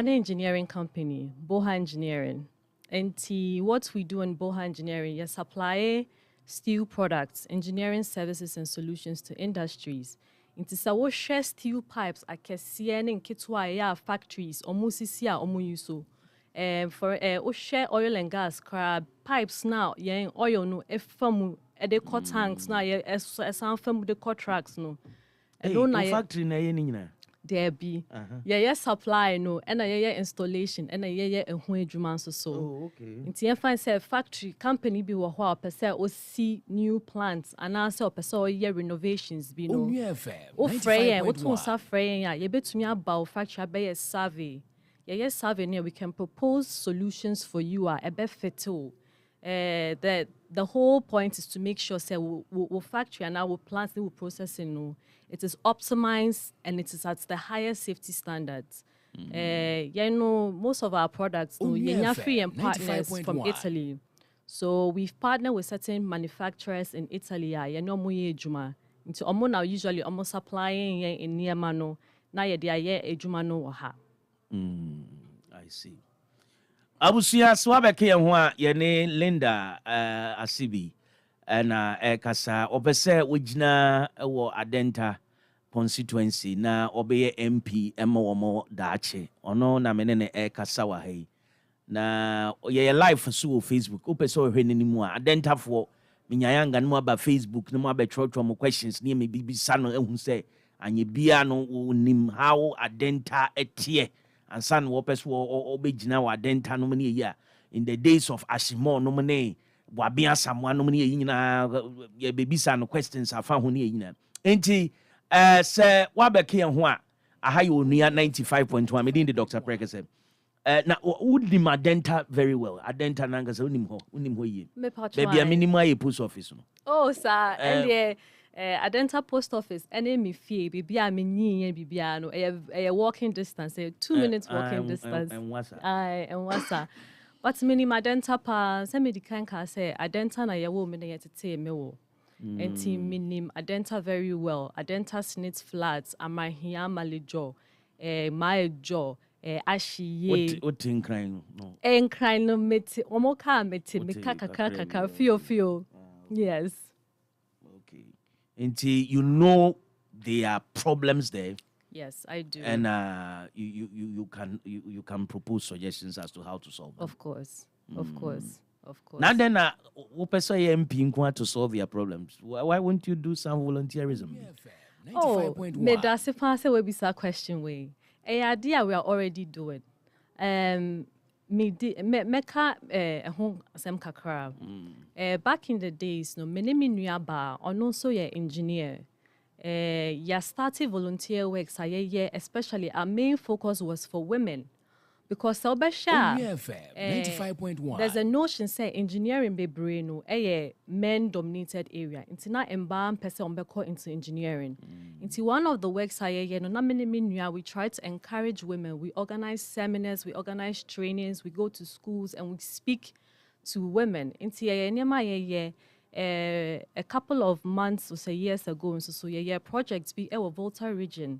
An engineering company, WOHO Engineering. And what we do in WOHO Engineering, you supply steel products, engineering services and solutions to industries. Into so we share steel pipes akɛseɛ ne nketewa a ɛyɛ factories ɔmo sisi a ɔmo use so. For we share oil and gas crab pipes now yɛn oil no ɛfa ɛde kɔ tanks na yɛ ɛsan fa mu de kɔ trucks no. ɛno na factory na yɛ ni nyina. There be yeah supply no and yeah installation and yeah ɛho adwuma nso so. Oh, okay. Nti yɛn find say factory company bi wɔ hɔ a pɛ sɛ o see new plants and also pɛ sɛ o yɛ renovations bi no. O frɛ yɛn o tun sa frɛ yɛn a yɛbɛtumi aba o factory abɛyɛ survey. Yeah survey no we can propose solutions for you a ɛbɛ fit o. The whole point is to make sure say we factory and our plants we processing no. It is optimized and it is at the highest safety standards. Most of our products, we're free and partners from Italy. So we've partnered with certain manufacturers in Italy. Into now usually almost supplying in Niamano. Now ejumano I see. Abusia swabeke yanwa yene Linda Assibi. Na kasa opese wojina wo Adentan Constituency na obeye MP mo daache ono na menene kasa wa hai na ye live so Facebook opese ohwe nanimu a Adentafo minyayanga no aba Facebook no aba trotro mo questions ne me bibisa no ehu se anye bia no nim how Adentan etie ansa no opese obegina wa Adentan no me ye in the days of Ashimo no me wabia someone no money nyina ye bebisa no questions afa ho ne nyina enti se wabeke ho a aha ye Onua 95.1 me din the Dr. Prekese na would Adentan very well Adentan nanga se unim ho ye baby a minimum ye post office no oh sir and Adentan post office ene me fie bibi a me nyi bibia no e walking distance 2 minutes walking distance and what's and what's but mini Adentan pa se me di kan ka say Adentan na yewo me na yetete me wo enti minim Adentan very well Adentan snit flats amahia malejo maejo ashiye what incline no enkran no meti omo ka meti me kaka fio yes okay enti you know there are problems there. Yes, I do. And you can propose suggestions as to how to solve them. Of course. Now then, person MP to solve your problems. Why won't you do some volunteerism? Oh, me that's a pass away be a question way. A idea we are already doing. Home some kakra. Back in the days, no, me nuaba or no so ye engineer. Started volunteer work especially our main focus was for women because there's a notion say engineering be brain a men dominated area into not embalm person into engineering into one of the works we try to encourage women. We organize seminars, we organize trainings, we go to schools and we speak to women into a couple of months or say years ago, so projects be our Volta region.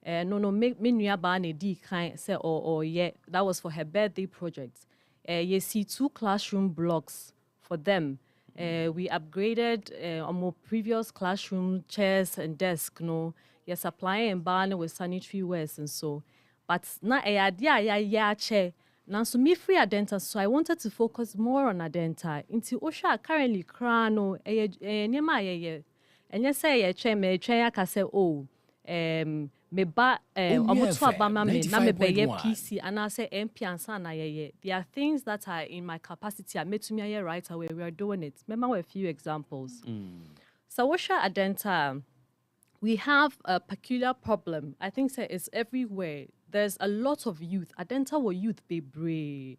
Make me nuabane di kind say or that was for her birthday project. You see 2 classroom blocks for them. We upgraded our previous classroom chairs and desk. You're supplying and buying with sanitary wares and so. But na chair. Now, so me free Adentan, so I wanted to focus more on Adentan. Into Osha currently crano nyama and you say me say me ba omutu abama me na me beye PC and I say MP ansa na there are things that are in my capacity I made to me right away. We are doing it. Remember a few examples. So Osha Adentan, we have a peculiar problem. I think it's everywhere. There's a lot of youth. Adentan wo youth be brave.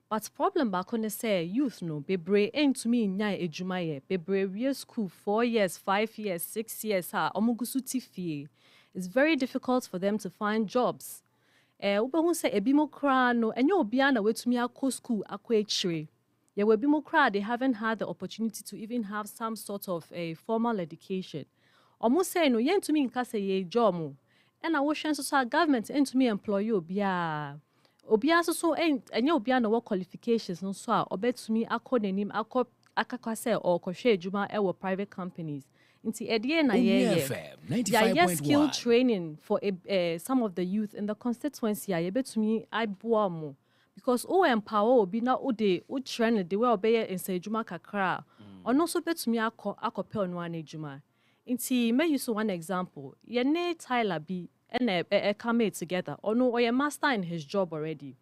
But problem back on say youth no be brave ain't to me nya ejuma ye. Be brave year school 4 years, 5 years, 6 years omugusu tifie. It's very difficult for them to find jobs. Ube say ebimo kra no enyo obia na wetumi akọ school akọ echire. Ye we bimo kra they haven't had the opportunity to even have some sort of a formal education. Omo say no yen to me nka say ye job mo. And I wish so government into me employ you be obia so enye obia no what qualifications no so a obetumi akọ nanim akakwa say or kohwe adwuma e wo private companies. Nti edie na ye skill training for some of the youth in the constituency a yebetumi aiboa mo because o empower obi na o train the way obeye nsajuma kakra ono so betumi akopel Onua na adwuma. Nti may use one example ye ne Tyler B and come together ono or master in his job already.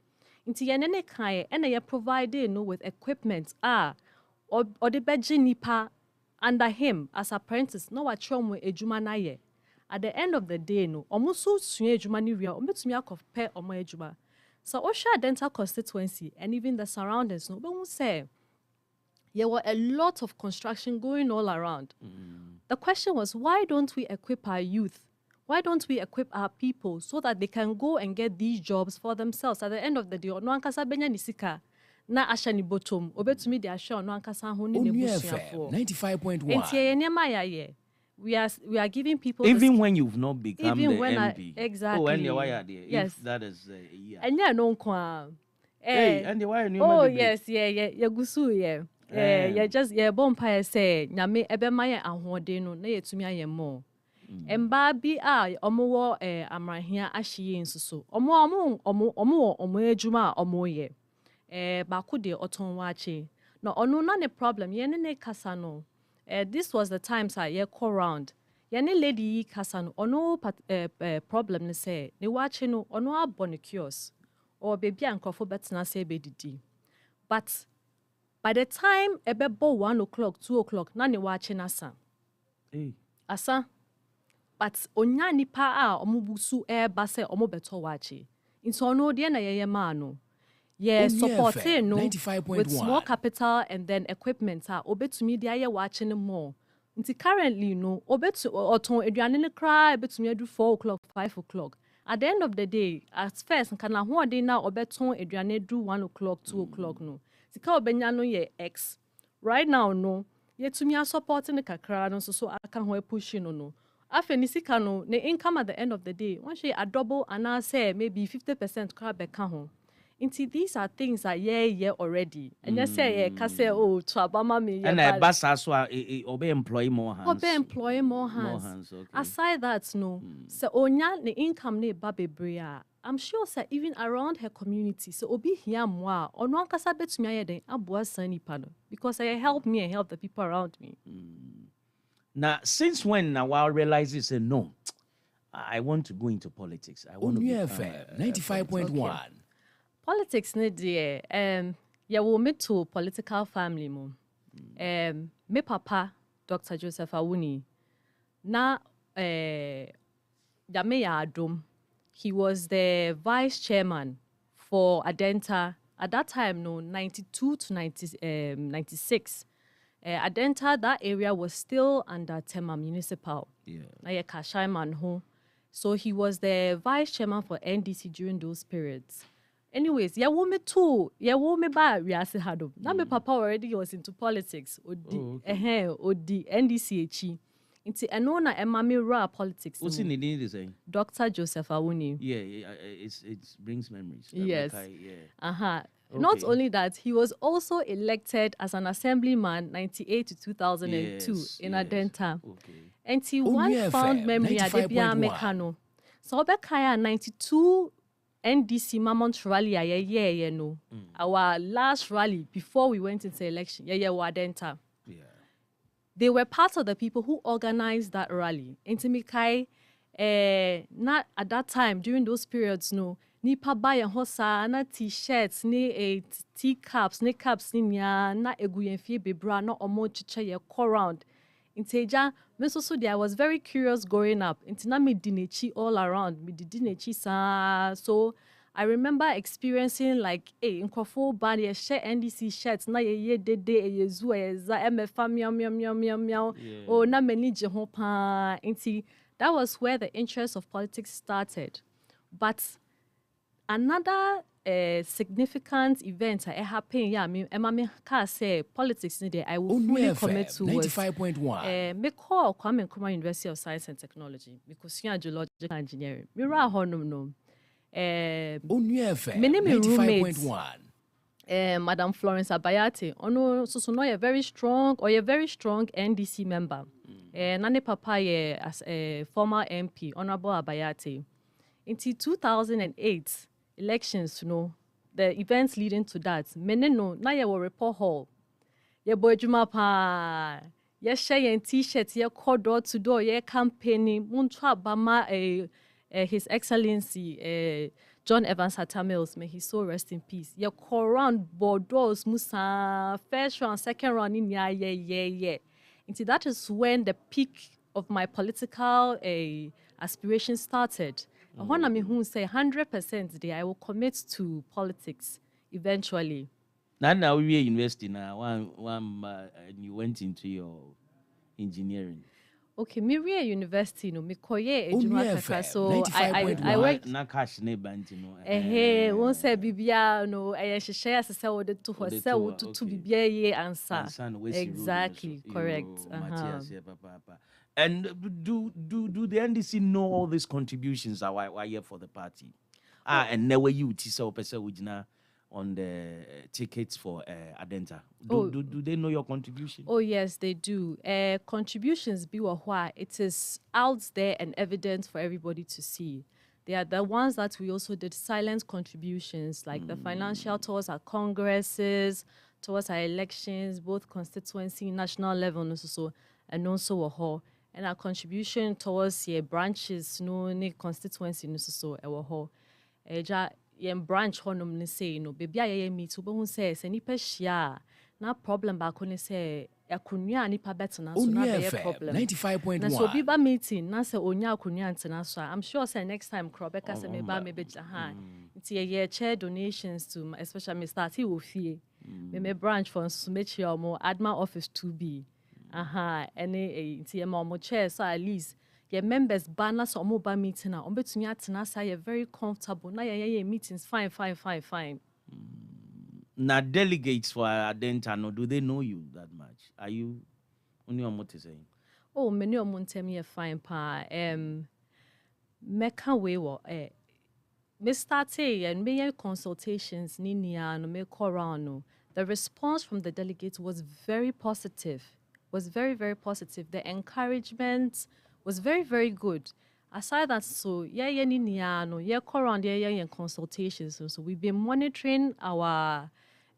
Nti ye ne kai and ye provided no with equipment or the beji nipa under him as apprentice no wa chom ejuma na ye. At the end of the day no omo so sua ejuma ni ria ometumi akopel omo ejuma. So Osha Adentan Constituency and even the surroundings no but say there were a lot of construction going all around. The question was, why don't we equip our youth? Why don't we equip our people so that they can go and get these jobs for themselves? At the end of the day, no ankasa benya nisika na asha ni bottom obetumi de asha no ankasa ho ni nebusuafo 95.1. Enti enema ya ye. We are giving people even when you've not become even the when MP. Exactly. Oh, and why are there? Yes. If that is a year. And yeah, no kwa. Hey, and why are you? Oh yes, yeah, gusu yeah. Yeah, just bonfire say nyame ebema ye ahode no na yetumi aye mo. Emba bi a omo wo amrahia ahye nsuso. Omo ejuma omo ye. Ba ku de oton wache. No ono na ne problem ye ne kasa no. This was the times I ye call round. Ye ne lady kasa no ono problem ne say ne wache no ono abone kiosk or baby ankofo betena say be didi. But by the time ebebo 1 o'clock, 2 o'clock, na ne wache nasa. Asa. But onya nipa a omubusu base omo beto wache. Into ono de na ye ma no. Yeah, supporting no with small capital and then equipment obetumi de aye wache ne more. Nti currently no obetu oton aduane ne kra ebetumi adu 4 o'clock, 5 o'clock. At the end of the day, at first nkana ho ade na obeton aduane do 1 o'clock, 2 o'clock no. Sika obenya no ye X. Right now no, yetumi supporting the kakra no so aka ho push no. Afa ni sika no, the income at the end of the day, once she a double and I say maybe 50% kra beka ho. Inti these are things that yeah already. And you say ka say oh to abama me and a bus as well obey employ more hands. Obey employ more hands. Okay. Aside that no, so onya the income ne ba bebre I'm sure sir even around her community so obi here moi ono ankasa betumi ayeden aboa sani pano because I help me and help the people around me. Now since when now I realize it's a no, I want to go into politics. I want to be 95.1. Politics ne de ya wo me to political family mo. Me papa Dr. Joseph Awuni na ya me ya adom. He was the vice chairman for Adentan at that time, no, 92 to 96. Adentan, that area was still under Tema Municipal. Yeah. So he was the vice chairman for NDC during those periods. Anyways, yeah, woman too. Yeah, woman ba riase hado. Now my papa already was into politics. Odi NDC. Inti enona emami ra politics. What's in the saying? Dr. Joseph Awuni. Yeah, it brings memories. Yes. Okay. Not only that, he was also elected as an assemblyman 98 to 2002 in Adentan. Okay. And he one found memory at Debia Mekano. So Obekaya 92 NDC Mamont rally no. Our last rally before we went into election. Adentan. They were part of the people who organized that rally. Intimikai, not at that time, during those periods, no, ni pabaya hosa, na t-shirts, ni teacups, ni cups, ni na eguyenfie bebra, no omo chicha ye co-round. Inteja, mesoso I was very curious growing up. Intina me dinechi all around, me dinechi sa, so I remember experiencing like, in Kwafo band, ye share NDC shirts, na ye de ye zu ye za MFA meow. Oh, na many jehopa. Inti, that was where the interest of politics started. But another significant event happened, yeah, me can say politics today, I will fully commit to 95.1. Me call Kwame Nkrumah University of Science and Technology, because you are geological engineering. Me ra honum no. Onua FM my name is 95.1. Madam Florence Abayate. Ono so no you're very strong or you're very strong NDC member. Nane papa ye as a former MP, Honorable Abayate. Into 2008 elections, the events leading to that. Meneno na ye were report hall. Ye boy juma pa. Ye share yen t-shirt, ye call door to door, ye campaigning, Muntra Bama His Excellency John Evans Hatta Mills, may he so rest in peace. Ye call round Bordeaux, Musa, first round, second round in yeah. Into that is when the peak of my political aspiration started. I want to who say 100% there I will commit to politics eventually. Now we are university now. And you went into your engineering. Okay, me re university no me koye ejuma kaka so I work na cash ne banti no won say bibia no share asese wo de to say wo to bibia ye answer exactly correct papa. And do the NDC know all these contributions are why here for the party? And never you tisa opese ujina on the tickets for Adenta. Do they know your contribution? Oh, yes, they do. Contributions, it is out there and evident for everybody to see. They are the ones that we also did silent contributions, like the financial towards our congresses, towards our elections, both constituency, national level, and also WOHO. And our contribution towards branches, constituency, WOHO. Yen branch honum ni say baby aye meet who says any peshia na problem back on say akunya nipa betena so na be problem 95.1 na so biba meeting na say onya akunya antena so I'm sure say next time Krobeka say me ba me be nti ye chair donations to especially me start he will fee me branch for so make sure mo admin office 2B any nti mo chair so at least your members banner so mobile meeting now between atena say you're very comfortable na your meetings fine. Now delegates for Adentan, no, do they know you that much? Are you only on what to saying? Oh, many of them me fine pa meka we wo me start and me consultations ni no me around. The response from the delegates was very positive. Was very, very positive. The encouragement was very, very good. Aside that, so consultations. So we've been monitoring our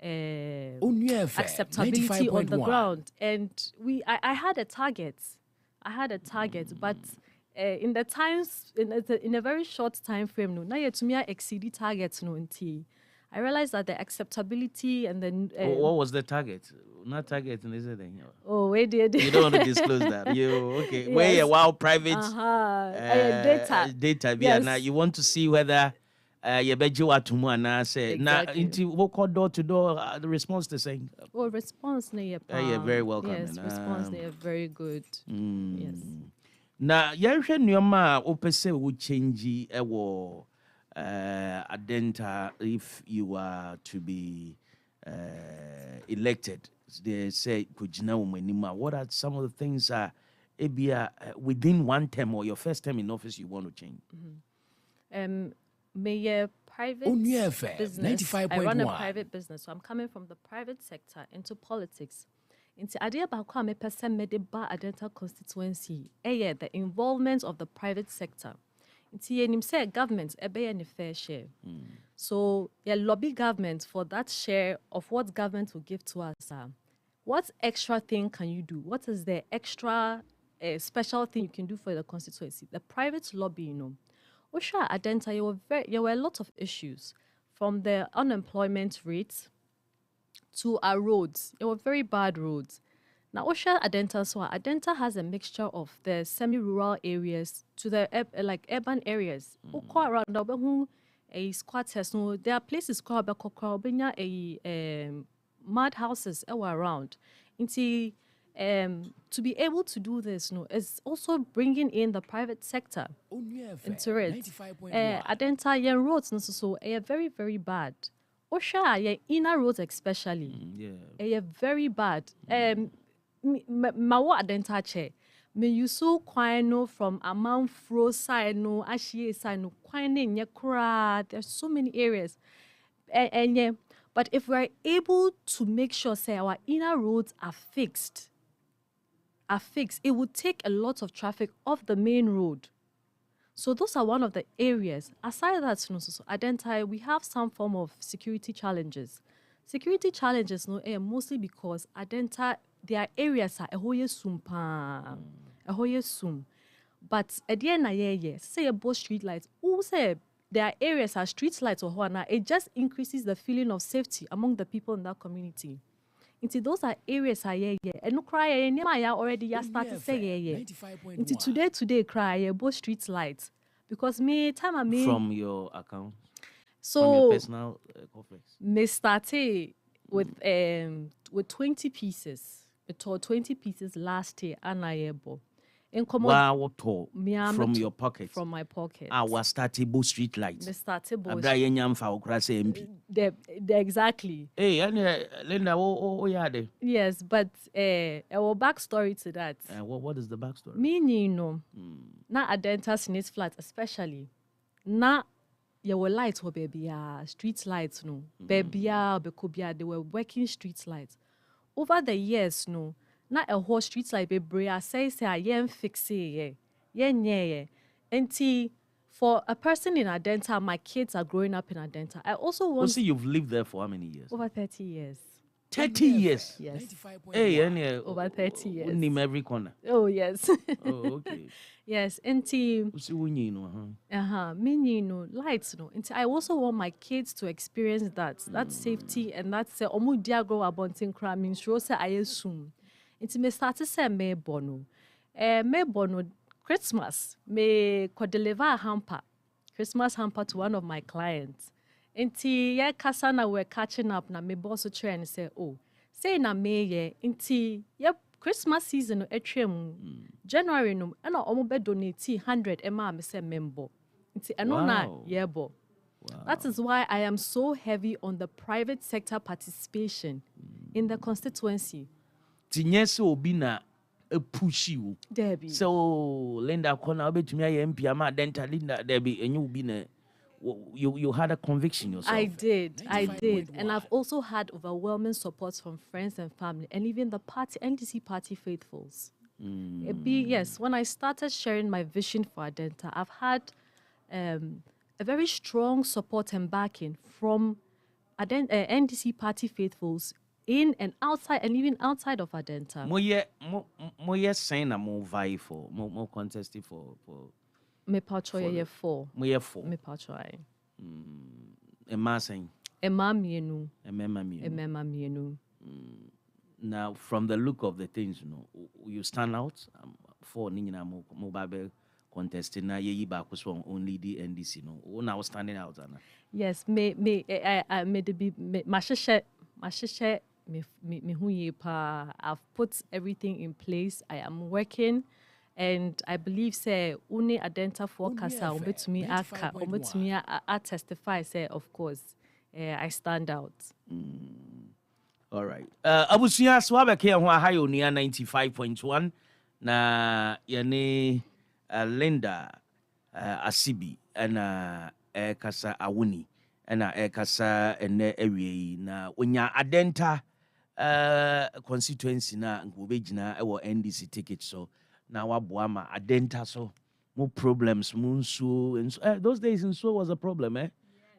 acceptability on the ground, and I had a target. But in the times in a very short time frame, now yet to me I exceeded targets I realized that the acceptability and then what was the target? Not target in this thing. Oh, wait, you don't want to disclose that. You okay? Yes. Where wow private data. Yes. Now you want to see whether you bet you what tomorrow now say now into what call door to door the response the same. Oh, response yeah, very welcome. Yes, response they are very good. Yes. Now you nyoma opese wo change ewo Adenta if you are to be elected. They say what are some of the things within one term or your first term in office you want to change? May private business. 95.1. I run a private business, so I'm coming from the private sector into politics. Into idea about how me person made ba Adentan Constituency. The involvement of the private sector. Into say government be any fair share. So lobby government for that share of what government will give to us. What extra thing can you do? What is the extra special thing you can do for the constituency? The private lobby, Osha Adenta, there were a lot of issues, from the unemployment rate to our roads. They were very bad roads. Now, Osha Adenta, so Adenta has a mixture of the semi-rural areas to the urban areas. Around squatters, there are places called mud houses around. To be able to do this, is also bringing in the private sector into it. Adenta roads so very, very bad. Osha inner roads especially very bad. Mawo Adenta che me you so quite no from amount fro side no ashie side no quite nye kra. There's so many areas. And yeah, but if we're able to make sure say our inner roads are fixed, it would take a lot of traffic off the main road. So those are one of the areas. Aside that, Adentan, we have some form of security challenges. Security challenges mostly because Adentan, there are areas a hoye sum. But at the end of the year, say about street lights, who say there are areas are street lights or what, it just increases the feeling of safety among the people in that community. Into those are areas and no cry already start to say into today cry both street lights because me time I mean from your account, so from your personal complex. Me started with 20 pieces. It tore 20 pieces last year and I able. Wow, from your pocket. From my pocket. Was started both street lights. Me started both. MP. Exactly. Hey, Linda, oh, yeah. Yes, but a backstory to that. What is the backstory? Meaning, na Adentan Snitch flat, especially. Na your lights were baby, street lights, no. Baby, they were working street lights. Over the years, no. Not a whole street like baby, I say I am fixing yeah. And for a person in Adentan, my kids are growing up in Adentan. I also want. So you've lived there for how many years? Over 30 years. 30 years. Yes. Hey, over 30 years. Name every corner. Oh yes. Oh okay. Yes, and lights no. And I also want my kids to experience that safety and that say omu diago abontin crime means say I assume. It's me start to say me bono Christmas me could deliver a hamper, Christmas hamper to one of my clients. Inti ya kasana we're catching up na me boss try and say oh say na me ye inti yep Christmas season no etwem January no and omo be donate 100 ema me say member inti eno na yebo. That is why I am so heavy on the private sector participation in the constituency. Tinyese obi na push you. Debbie. So Linda Kona obetumi aye MP ama Adentan Linda Debbie enyu obi na you had a conviction yourself. I did. And I've also had overwhelming support from friends and family and even the party NDC party faithfuls. Yes, when I started sharing my vision for Adentan, I've had a very strong support and backing from NDC party faithfuls in and outside and even outside of Adentan. Mo saying na mo vie for mo contesting for me patroye 4. Me 4. Me patroye. Emma saying. Emma mienu. Now from the look of the things, you stand out for Nina Mobile contesting na ye ba kuswa only the NDC now standing out Anna. Yes, I made the mashishe me hu ye pa. I've put everything in place. I am working. And I believe, say, Uni Adentan forecaster, me I testify, say, of course, I stand out. All right. Abusia swabe ke ho ahayo ni 95.1 na yane Linda Assibi na kasa Awuni na kasa ene ewie na onya Adentan constituency na ngobegina ewo NDC ticket so now Abuama Adentan so more problems munsu and those days in so was a problem Yes.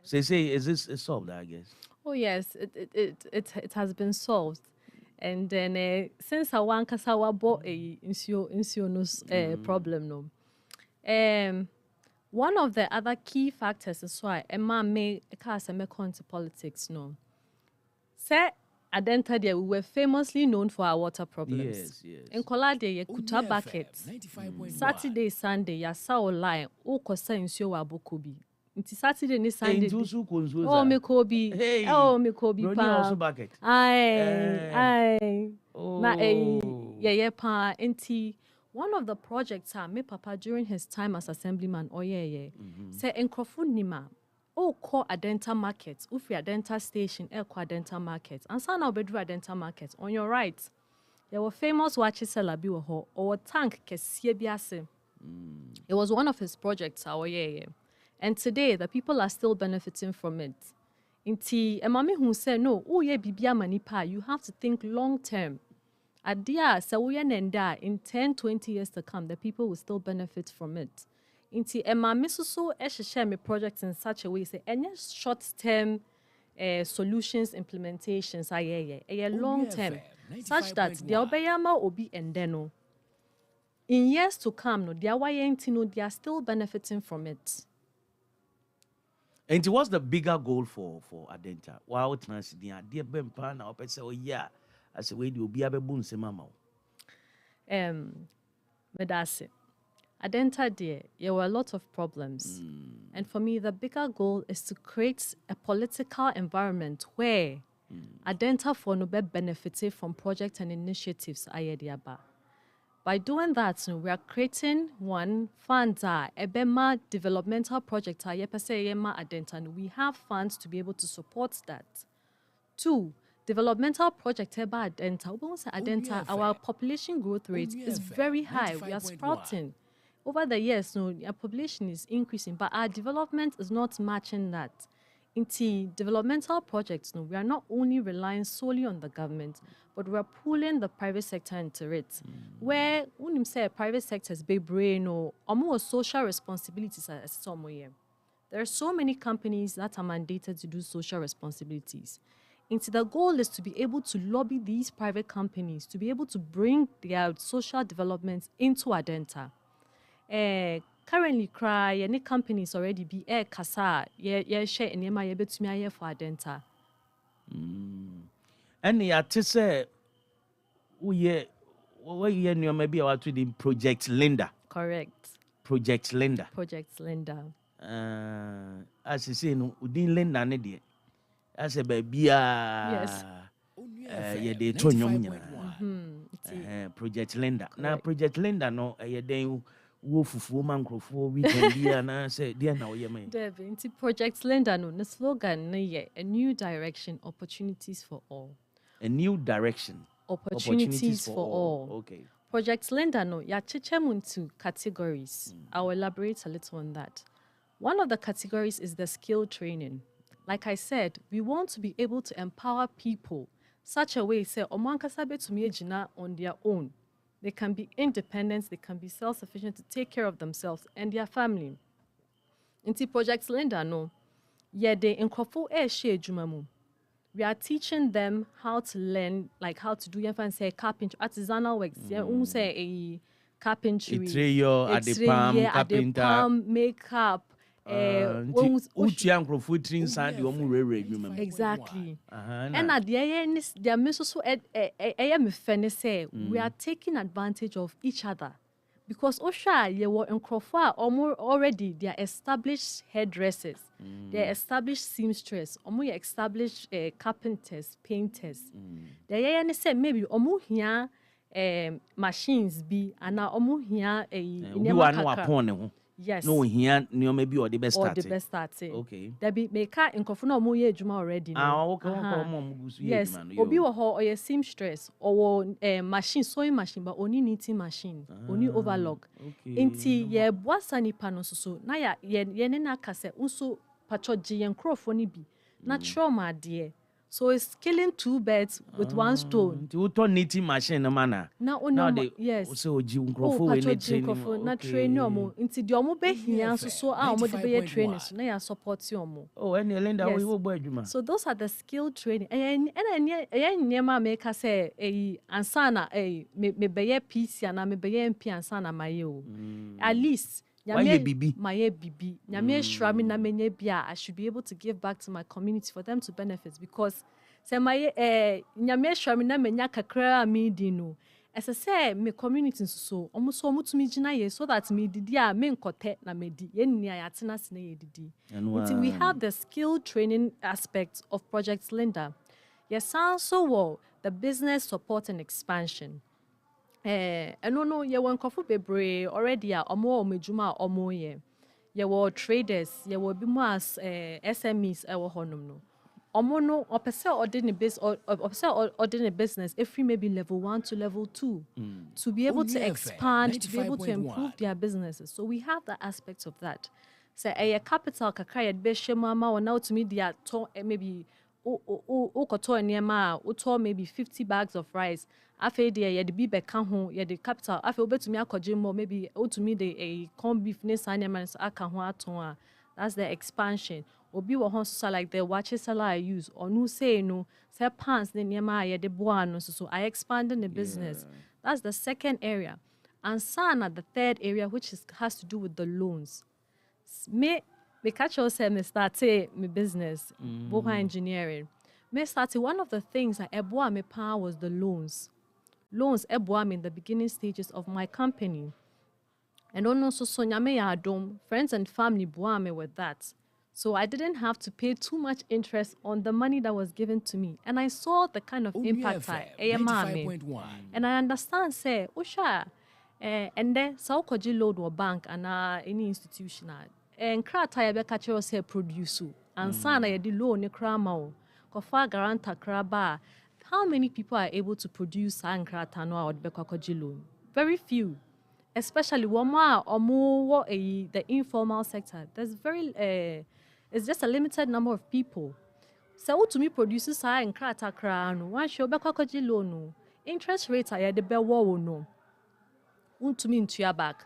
So say is this solved I guess. Oh yes, it has been solved. And then since I want kasawa bo insio problem no. One of the other key factors is why Emma may come to politics no. Say Adentan we were famously known for our water problems. Yes. In Kolade ye kuta buckets. Saturday, Sunday ya saw line o kosa insio wa bokobi. Nti Saturday ni Sunday. Oh me kobi. Hey. Oh me kobi pa. Also bucket. Aye. Oh. Na yeah pa nti one of the projects me papa during his time as assemblyman say enkrofo nima o call Adentan market, ufi Adentan station, call Adentan market. And so now bedru Adentan market on your right. There were famous watches seller bi WOHO or tank kesiye bi ase. It was one of his projects and today the people are still benefiting from it. Inti emame who said no, oh ye bibia manipa, you have to think long term. Adia se wo ye nenda in 10-20 years to come, the people will still benefit from it. Inti emame so share me projects in such a way say any short term solutions implementations are long term such that the obeyama obi endeno. In years to come, no, they are still benefiting from it. And what's the bigger goal for Adenta? Wow, transidi dear Bempa now say oh yeah, as a way you be able to say mama. Medase. Adenta dear, there were a lot of problems. And for me, the bigger goal is to create a political environment where Adenta for no be benefited from projects and initiatives ayediaba. By doing that, we are creating one funds ebema developmental project Adenta. We have funds to be able to support that. 2, developmental project Adenta. Our population growth rate is very high. We are sprouting. Over the years, our population is increasing, but our development is not matching that. In developmental projects, we are not only relying solely on the government, but we are pulling the private sector into it. Where when you say private sector is big brain or more social responsibilities as somewhere. There are so many companies that are mandated to do social responsibilities. The goal is to be able to lobby these private companies to be able to bring their social developments into Adenta. Currently, any companies already be kasa share in my betumi for Adenta. And ya to say we maybe about to the Project Linda. Correct. Project Linda. Project Linda. As you say, no, udin Linda ne de. As a baby, yes. Yeah, they told you. Project Linda. Now, Project Linda, no, then. Wofufu mankrofo weekend dia na say dia na oye me Devinti Project Linda no slogan na a new direction, opportunities for all. A new direction, opportunities for all. Okay. Project Linda no ya chechem into categories. I'll elaborate a little on that. One of the categories is the skill training. Like I said, we want to be able to empower people such a way say omankasa betumi ejina on their own. They can be independent, they can be self-sufficient to take care of themselves and their family. Inti Project Linda no, de nkofo share jumamu. We are teaching them how to learn, like how to do say carpentry, artisanal works. Say a carpentry, Adepam, carpenter, makeup. Exactly. And at the end, there may also say we are taking advantage of each other because Osha you were in Krofa already they are established hairdressers, they are established seamstress, omo established carpenters, painters. They say maybe omo here machines be and now omo here yes. No, here no maybe or the best start. Or the best start. Okay. There be make in kofuna mo ye juma already. Yes. Obi wo ho or ye seamstress or machine sewing machine but only knitting machine, only overlock. Inti ye boasa nipa no so na ya ye ne na kase unso pachoji yen krofo ni bi. Na trauma de. So it's killing two birds with one stone. You turn knitting machine no manner. Now they yes. So Jiunkrofo we need training. Na train omo. Inti di omo be hia so omo de be training so na ya support omo. Oh, any Linda we wo boy adwuma. So those are the skill training. And nyema make say ansana me be PC na me be MP ansana maye o. At least Maye bibi. Nyame shrami na menye bia I should be able to give back to my community for them to benefit because say my nyame shrami na menya kakra me di no. As I say me community so almost so mutumi gina ye so that me didi a me nkote na me di ye nia ya tena sene ye didi. Until we have the skill training aspect of Project Linda. Yes, also well the business support and expansion. No, ye won kofu bebre already a omo omejuma omo ye. Ye were traders, ye were be more as SMEs ewo honum no. omono ordinary business if we maybe level 1 to level 2 to be able to expand, to be able to improve their businesses. So we have the aspects of that. So a capital kakra be shemama or now to me they are maybe maybe 50 bags of rice. Afe de ye de bi beka ho ye de capital afe obetumi akoje more maybe to me the a corn beef ne sanya so aka ho aton a. That's the expansion. Obi wo so like the watches I use or no say no say pants ne niema ye de boa no so I expanding the business. That's the second area. And sana the third area which has to do with the loans. Me catch yourself me start my business, WOHO engineering. Me started one of the things that eboa me pa was the loans. Loans eboa me in the beginning stages of my company. And also so nyame ya adom, friends and family boa me with that. So I didn't have to pay too much interest on the money that was given to me. And I saw the kind of impact I am. And I understand say, Usha, and then so koji load or bank and any institution. And krata ya beka chero say produce and sana ya di loan ni krama kofa garanta kraba. How many people are able to produce and krata no or beka koji loan? Very few. Especially the informal sector. There's it's just a limited number of people. So to me produces and krata krano one show beka koji loan. Interest rates are the be wo no. To me into your back.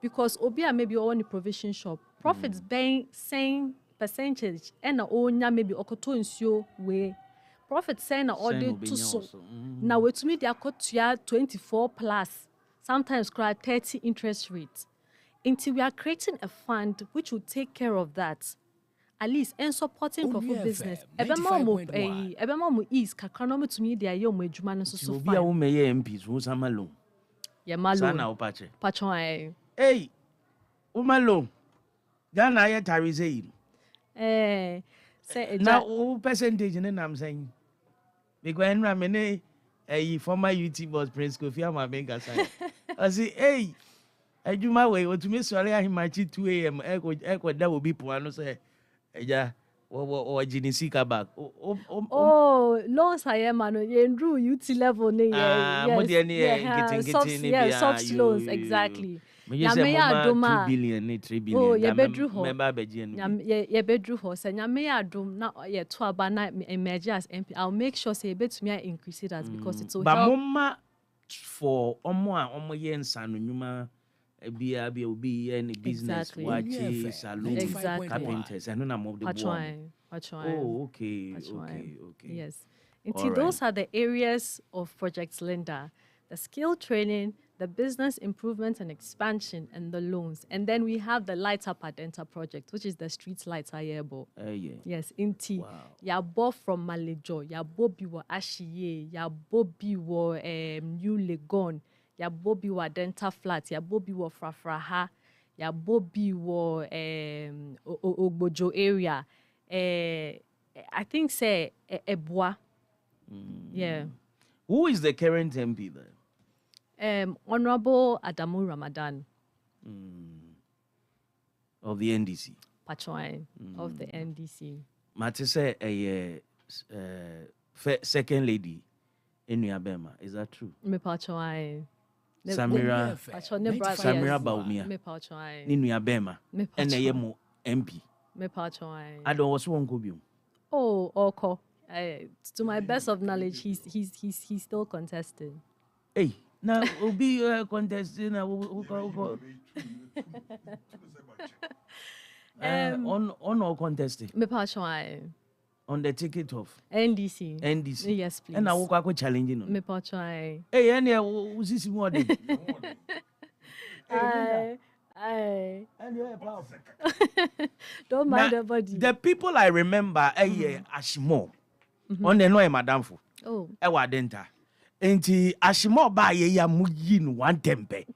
Because obia maybe on the provision shop. Profits being same percentage and onya maybe okoto nsuo we profits say na order to so now we to me they are cut to 24 plus sometimes 30 interest rates until we are creating a fund which will take care of that at least and supporting profit business ebema is kakra to me they are yo adwuma no so fine obia wo meye MPs wo samalo ye malo sana opache pachon hey wo malo Ghana ye tarize say now percentage in I'm saying because enra me a former UT boss Prince Kofi Amamenga say I say hey adwuma we o tumi sori ahimachi 2 am eko da obi po ano say eja o ginisi ka back loans I am man yendru UT level ne yes soft loans exactly. Nyame ya adom 2 billion ne 3 billion. Oh, ye bedru ho. Member beje no. Ye bedru ho. Say nyame ya adom na ye to aba na emerge as MP. I'll make sure say betumi increase it as because it will help. But mama for omo ye nsa no nyuma bia obi any business wache salon carpenters and na mo the one. Oh, okay. Yes. Until those are the areas of Project Linda. The skill training, the business improvement and expansion, and the loans. And then we have the Light Up Adentan project, which is the street lights ayebo. Yes, in T. Wow. Ya bo from Malejo, ya bo biwa Ashiye, ya bo biwa New Legon, ya bo biwa Adentan Flat, ya bo biwa Frafraha, ya bo biwa Ogbojo area. I think say Ebwa. Yeah. Who is the current MP there? Honorable Adamu Ramadan. Of the NDC. Pachwan of the NDC. Mate say second lady in Bema. Is that true? Me Pachwan. Samira Baumia. Me Pachwan. In Bema. And a MP. Me Pachwan. I don't was one could be. Oh, Oko. To my best of knowledge, he's still contesting. Hey. Now we'll be contesting on or contesting. Me pachwa on the ticket of NDC. Yes, please. And I will go challenging. Me pachwa. Hey, any who's this morning? Aye. Don't mind the body. The people I remember, Ashimo, on the no madam for. Oh. Adentan. Enti Ashimo ba ye ya muyi no 1 tempe.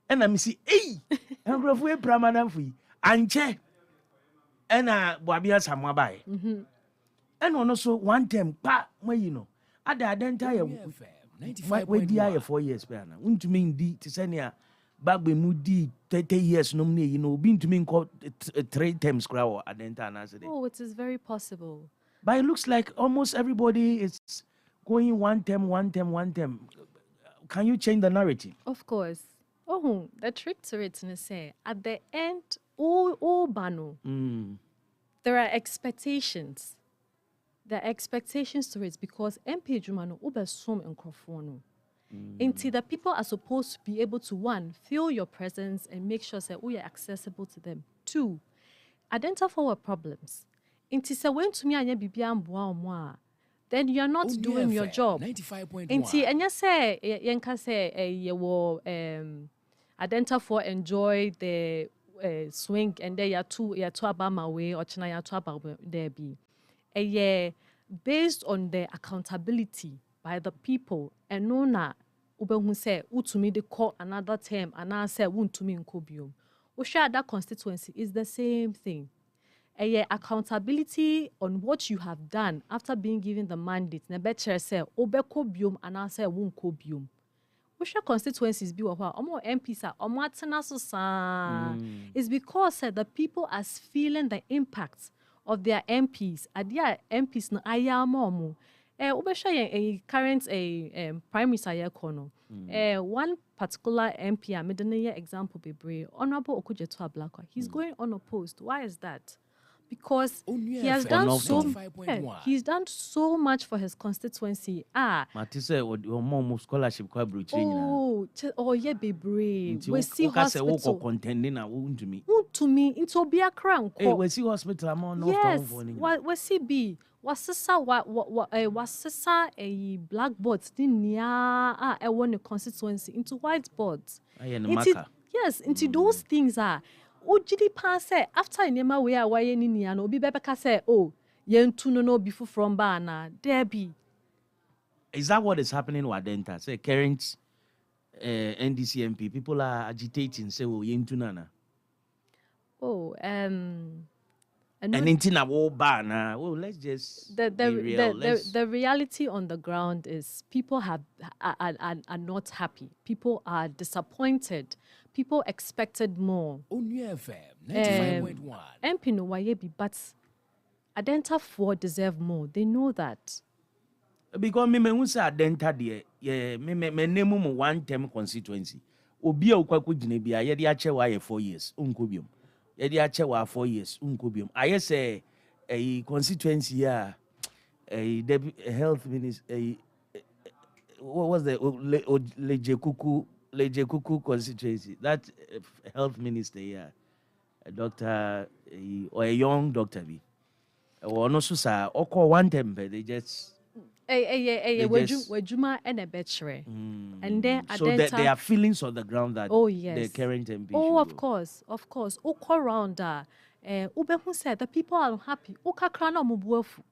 And I see, hey, engrofo e pramadam fu. Anche. Ena boabia samwa ba ye. And ono so 1 tempe pa mayi no. Ada Adentan ye we di aye 4 years pe ana. Untumi ndi ti senia bagbe mu di 30 years no me you know obi ntumi nko 3 terms kra wo Adentan na say. Oh, it is very possible. But it looks like almost everybody is going one term. Can you change the narrative? Of course. Oh, the trick to it is say at the end, all bano. There are expectations. There are expectations to it because MP Jumano ube som and until the people are supposed to be able to, one, feel your presence and make sure that we are accessible to them. Two, identify our problems. Until say when to me anya bibia then you are not doing your job. 95.1. Until anya say yenka say you will identify enjoy the swing and then you two about my way or china you two about there be. Based on the accountability by the people and no na ube say utumi de call another term and I say untumi nkobium. That constituency is the same thing. Accountability on what you have done after being given the mandate. Na better say obekobium and I say wunkobium. Constituencies be omo MPs are omo atena so sa. It's because the people are feeling the impact of their MPs. Their MPs no ayamomo. A current prime minister yakono. One particular MP, I made an example be Honorable Okujeto Ablakwa. He's going unopposed. Why is that? Because he has done he's done so much for his constituency. Matise o mom scholarship kwa bruching. Yeah, baby. We see hospital contending na untumi. Untumi into Obia Crank. We see hospital among no yes. We see B. Wasesa a blackboard niya I want a constituency into whiteboards. Yes, into those things are. Ojidi pass after inema we are why ni niya no bi bebeka say oh yen tu no before from bana there be. Is that what is happening with Adenta? Say current NDC MP people are agitating say oh yen tu nana. Oh and in a war banner. Well, let's just the reality on the ground is people are not happy. People are disappointed. People expected more. Onua FM 95.1. MP no wayebi, but Adenta 4 deserve more. They know that. Because me say Adenta de me name mu one term constituency. Obi a ukwaku gine bia ye de ache wa 4 years. Unkobium. Yedi ache wa 4 years unkobium. I say a constituency a health minister what was the Lejekuku constituency that health minister a doctor or a young doctor be or no so or one term they just Wejuma and a betchere. And then so that there are feelings on the ground that the current MP of course. Oko round Ubehu said the people are unhappy. Okakrana mubuefu.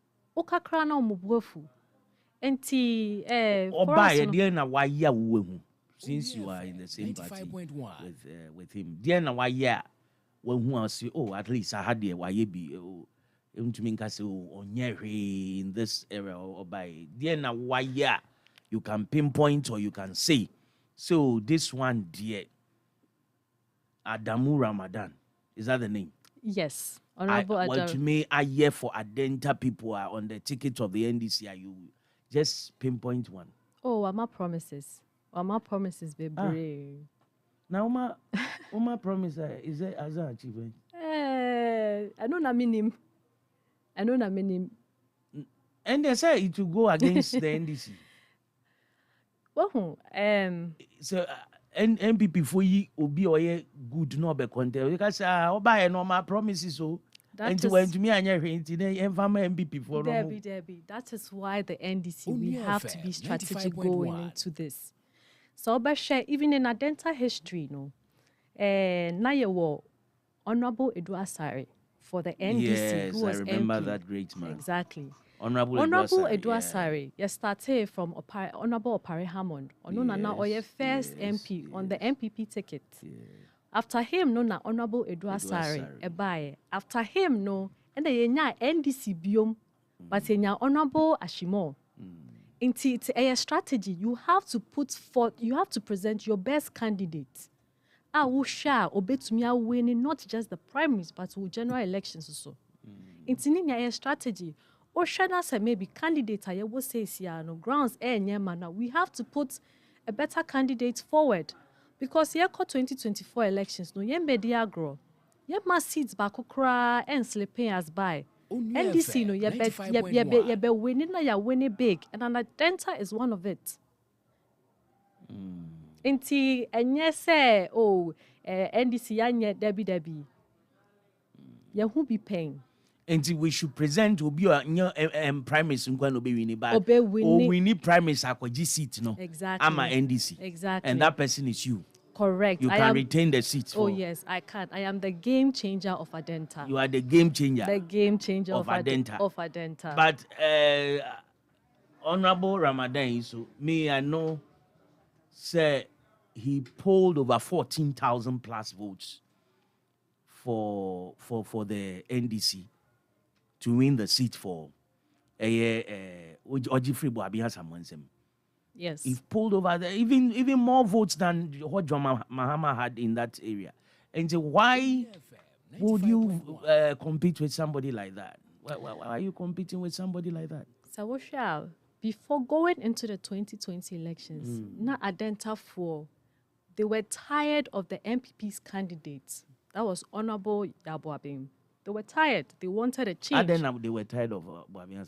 Enti Oba dear na why ya since you are in the same party with him. Dear na why ya when who say oh at least I had the why be to mean in this area or by then why you can pinpoint or you can say so this one dear Adamu Ramadan, is that the name? Yes, Honorable Adamu. Well, to me I hear for Adenta people are on the ticket of the NDC. Are you just pinpoint one? Oh, Ama promises, baby. Now Uma promise is it as an achievement? I don't know him. And they say it will go against the NDC. Well, so MPP for you will be good no be content because buy normal promises so and when to me and your MPP for Debbie. That is why the NDC we have to be strategic going into this. So share even in Adenta history, no. Now you Honorable Edwasari for the NDC. Yes, who was I remember MP. that great man. Exactly. Honorable Edwasari. You started from Honorable Opare Hammond. Nana or your first MP on the MPP ticket. Yeah. After him, no Honorable Edwasari. Ebaye. After him, no, and the NDC biom, but yenya Honorable Ashimo. It's a strategy. You have to put forth. You have to present your best candidate. I will share Obetumia winning not just the primaries but with general elections also. It's in a strategy. Oshana say maybe candidate I will say no grounds now we have to put a better candidate forward because here 2024 elections no yen media grow. Yen ma seats back cry and slipping as by. NDC no ye be winning na ya winning big and an Adentan is one of it. Inti enye say NDC yanye Debbie. Ya who be paying? And we should present Obi primaries no be winning back. We need primaries akwaji seat no. Exactly. I'm a NDC. Exactly. And that person is you. Correct. You can retain the seat. Oh yes, I can. I am the game changer of Adentan. You are the game changer. The game changer of Adentan. Of Adentan. But Honorable Ramadan, so me I know, say he polled over 14,000 plus votes for the NDC to win the seat for Ojifri Boabiha. Yes. He pulled over there, even more votes than what John Mahama had in that area. And so why would you compete with somebody like that? Why are you competing with somebody like that? So before going into the 2020 elections, na Adentan they were tired of the MPP's candidates. That was Honorable Yaboabim. They were tired. They wanted a change. They were tired of Boabim.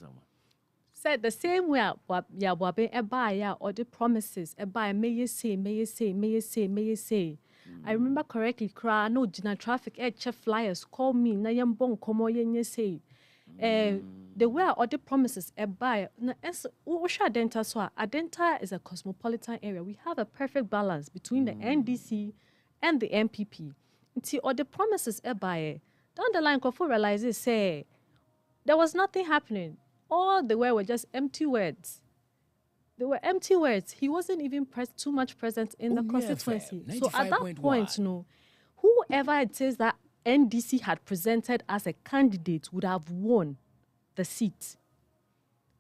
Said the same way Yaboabim or the promises may you say. I remember correctly, no Gina traffic chef flyers call me na yambon komo yenye say. The way all the promises Adentan is a cosmopolitan area. We have a perfect balance between the NDC and the MPP. Until all the promises down the line, Kofu realizes say there was nothing happening. All the way were just empty words. They were empty words. He wasn't even too much present in the constituency. So at that point, whoever it says that NDC had presented as a candidate would have won the seat.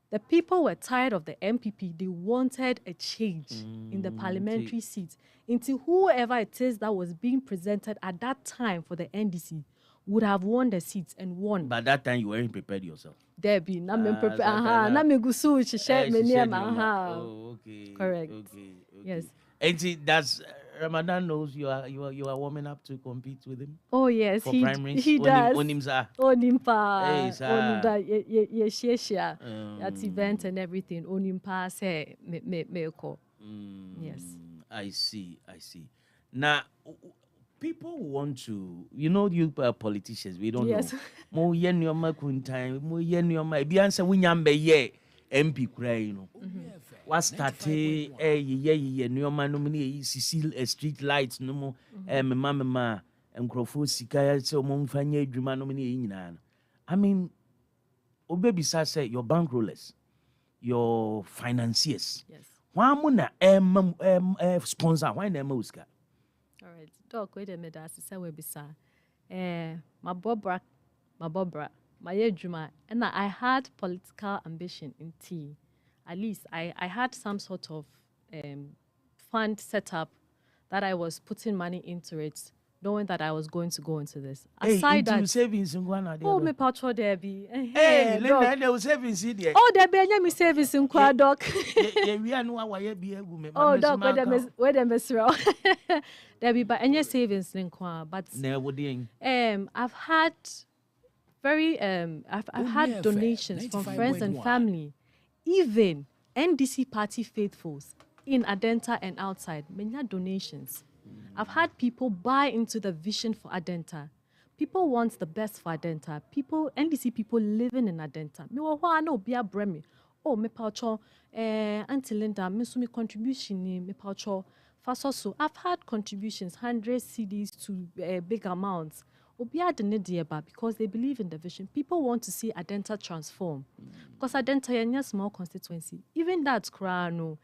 The people were tired of the MPP. They wanted a change in the parliamentary seat. Until whoever it is that was being presented at that time for the NDC would have won the seats and won. But that time you weren't prepared yourself. Debbie, na me prepare. Oh, okay. Correct. Okay. Yes. And see, that's Ramadan knows you are warming up to compete with him. Oh yes, he does. Onimsa. Onimpa. Onimda ye at event and everything. Onimpa say me ko. Yes. I see. Now, people want to, you politicians, we don't know. Mo yenyoma kuntan, mo yenyoma. Ebi answer winyambe ye MP kura, What started ye nyoma no many street lights no mo mama nkrofo sika se o mo mfanye adwuma no many nyina. I mean, obebisa say your bankrollers, your financiers. Yes. Why muna sponsor why na uska? All right. Talk with me that say we bisa. My bobra, my ejuma, and I had political ambition in tea. At least I had some sort of fund set up that I was putting money into it, knowing that I was going to go into this. Aside that, savings in me patro there be. Hey, there was savings in there. Oh, there be any savings in kwa doc. Oh, doc, where them is wrong. There be but any savings in kwa, but I've had I've had donations from friends and family, even NDC party faithfuls in Adentan and outside. Many donations. I've had people buy into the vision for Adentan. People want the best for Adentan. NDC people living in Adentan. Me wa no bia bremi. Oh, me paucho Auntie Linda, me so me contribution ni me paucho fasoso. I've had contributions, 100 CDs to big amounts. Obia de nedieba because they believe in the vision. People want to see Adentan transform. Because Adentan is a small constituency. Even that no.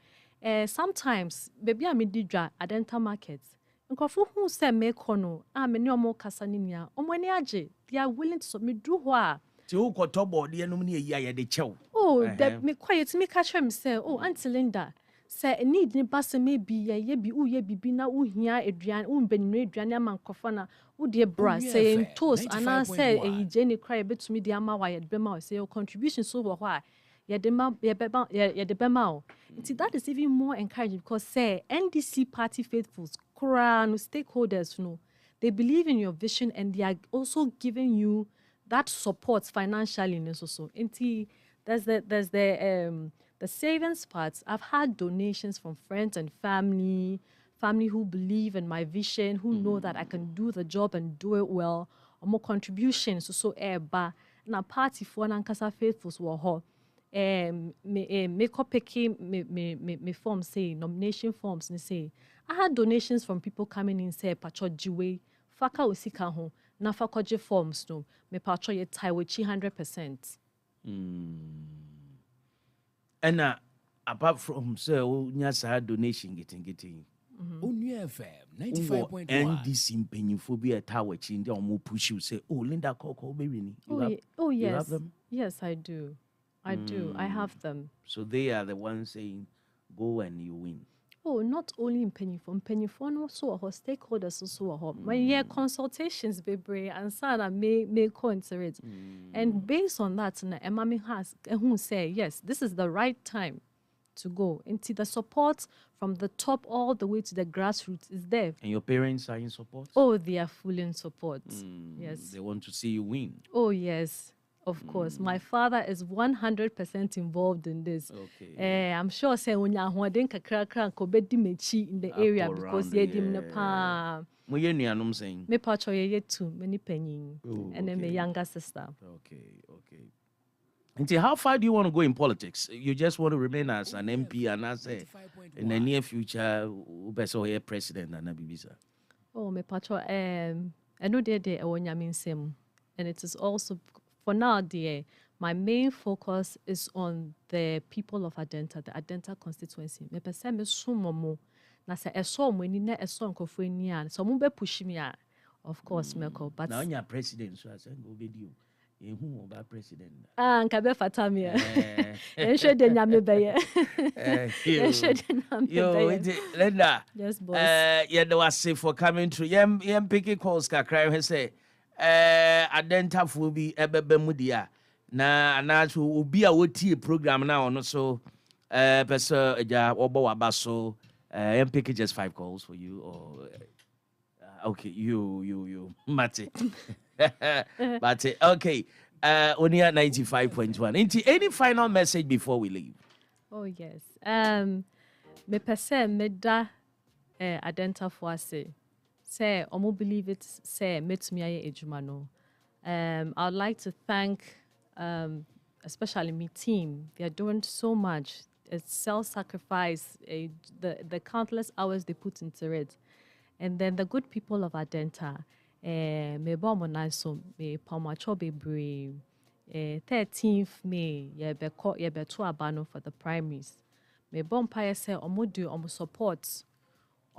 Sometimes baby I didra Adentan markets. Nkofo who say me kono many omo kasa ninia omwani age they are willing to submit do ho ti wo koto board ye no me ye de chew that me quiet me catch him say oh Auntie Linda say need ni pass maybe ye bi ye bibi na uhia eduan unbeninu eduan ama nkofo na wo de bra say toast ana say ejije ni cry betumi de ama wa ye de bema say your contribution so wo ho a ye de bema. That is even more encouraging because say NDC party faithfuls, stakeholders, they believe in your vision and they are also giving you that support financially. Also, there's the savings parts. I've had donations from friends and family who believe in my vision, who know that I can do the job and do it well. Or more contributions. So na party for nankasa faithfuls wo me forms say nomination forms ni say I had donations from people coming in say pacho jiwe faka osika ho na fakoje forms no me pacho ye tie we 100%. And apart from say nya donation getting Onua FM 95.1 NDC mpanyimfo bi etawachi ndi omo push you say Linda Koko be wini. Oh yes. You have them? Yes, I do. I have them. So they are the ones saying, go and you win. Oh, not only in Pennyphone also our stakeholders also my consultations baby and sana may coincide. And based on that, Emami has who say yes, this is the right time to go. Into the support from the top all the way to the grassroots is there. And your parents are in support? Oh, they are fully in support. Yes. They want to see you win. Oh yes. Of course, my father is 100% involved in this. Okay. I'm sure say when you hoden kakra ko bedi mechi in the area because ye dim na pa. Mo ye nuanom saying. Me pacho ye too many penny and then my younger sister. Okay. Until how far do you want to go in politics? You just want to remain as an MP and as in the near future ubeso president and abibisa. Oh, me pacho I know they onyame nsem, and it is also for now, my main focus is on the people of Adentan, the Adentan Constituency. Me pese me sumomo na se eso mo ni na eso nkofo ni an. So mo be push me of course me ko but now your president so I say go be you. Who oba president? Nka be fatamia. En hwe de nyame be ye. En hwe de nyame be ye. Yo, Linda. Yes, boss. Yeah, they was say for coming through. Yem picking calls kakra he say Adentan fo bi ebebe mu dia na anacho obi a woti program na ono so person eja obo waba so yem pick just 5 calls for you or okay you Mate. Mate, okay. Only at 95.1. Any final message before we leave? Oh yes. Me pese me da Adentan fo ase. Say, omo believe it, say, metumi aye ejuma no. I would like to thank, especially my team. They are doing so much. It's self-sacrifice, the countless hours they put into it. And then the good people of Adentan, me bomo naiso, me pamacho bebre, 13th May, ye beto abano for the primaries. Me bom pa say, omo do, omo support.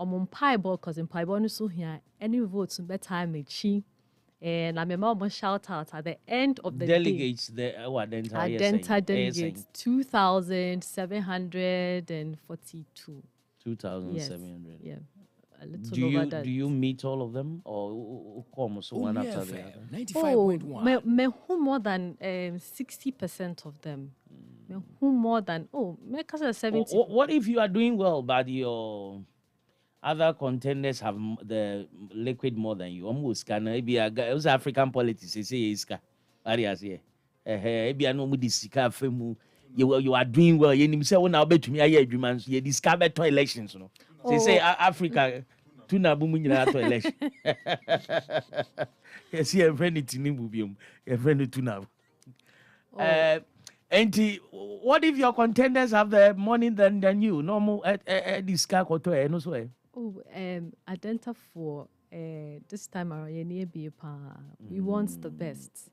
Because in Paibo no so here any votes better mechi and I'm a shout out at the end of the delegates day. Adentan Delegates 2,742. 2,700. Yeah, a little over that. Do you meet all of them or come so one after the other? 95.1. Me who more than 60% of them. Me who more than me 70. What if you are doing well, but your other contenders have the liquid more than you? Almost can maybe it was African politics. They say iska. Arias here. Maybe I know disika femu. You are doing well. You say when I bet to me, I hear you man. You discover to elections. No. They say Africa. Tuna bumunyina to election. Yes, your friend Tinibubium. Your friend Tuna. And what if your contenders have the money than you? No more disca koto no so. Adentan for this time around we want the best.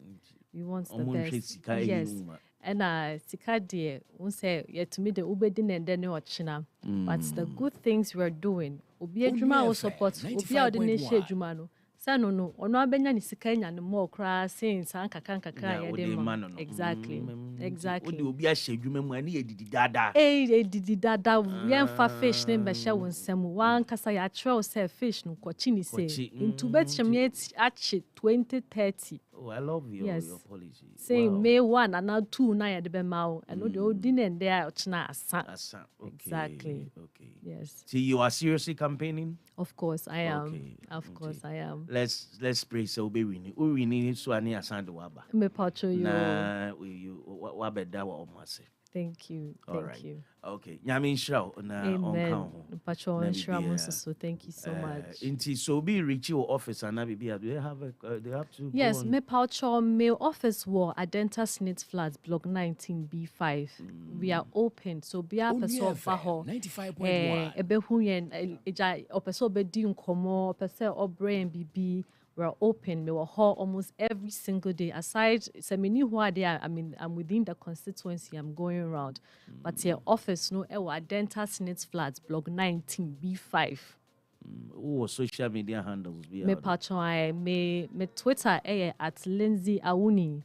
We want the best. Yes. And sika de won say yet me the ubedi and then ochina. But the good things we are doing, obi adwuma will support, obi a de share adwuma no. Say no, ono abenya ni sika nya no more cra since an kakra ya dem. Exactly. Exactly. What be a schedule money did dada. Did dada yen fa fish name be share won sem wan kasa ya trail say fish no kochi ni say into bet chemiet achi 2030. Oh, I love your policy. Say May 1 and 2 na ya de be ma and no the old and there ochna asa. Okay. Exactly. Okay. Yes. See, you are seriously campaigning? Of course I am. Okay. Of course I am. Let's pray so be winning. We need so ani asande waba. Me pacho you. Na you wa beda wa omase. Thank you. Thank you. Okay. Nyame nshira na Amen. Pacho nshira so thank you so much. Inti so be reach your office and na be they have to. Yes, me pacho mail office war Adentan Snit Flats block 19B5. We are open so be a person baho 95.1 ebe hu yen eja opeso be di nkomo opese obrain bibi. We're open. We were here almost every single day. Aside, semini who there. I mean, I'm within the constituency. I'm going around, but your office, no, Adentan Snit Flats, block 19B5. Oh, social media handles. Me patron, me Twitter at Lindsay Awuni,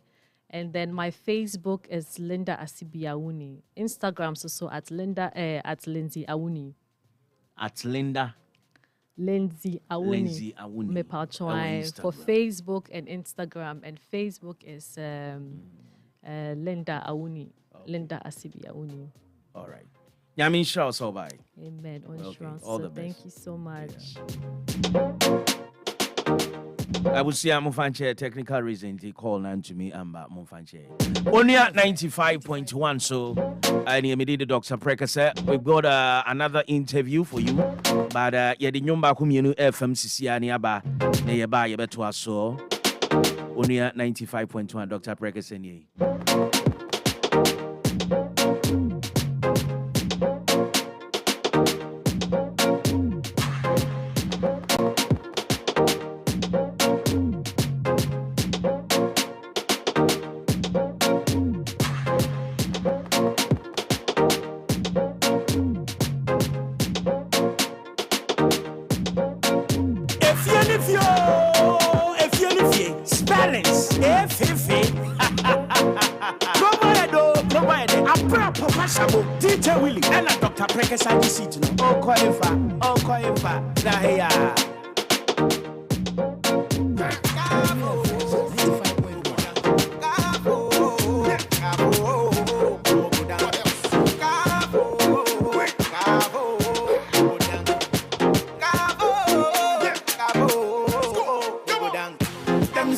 and then my Facebook is Linda Assibi Awuni. Instagram so at Lindsay Awuni. At Linda. Lindsay Awuni. Me patron for Facebook and Instagram, and Facebook is Linda Awuni. Okay. Linda Assibi Awuni. All right. Yamin Shao so bye. Amen. Okay. All the best. Thank you so much. I will see a Mufanche technical reason to call now to me and Mufanche. Onua 95.1. So I need the Dr. Prekasa. We've got another interview for you. But yeah, the nyumba kumyenu FMCC aniaba neyeba yebeto aso. Onua 95.1 Dr. Prekasa ni. Dr. Prekasa, oh, qualify, na here.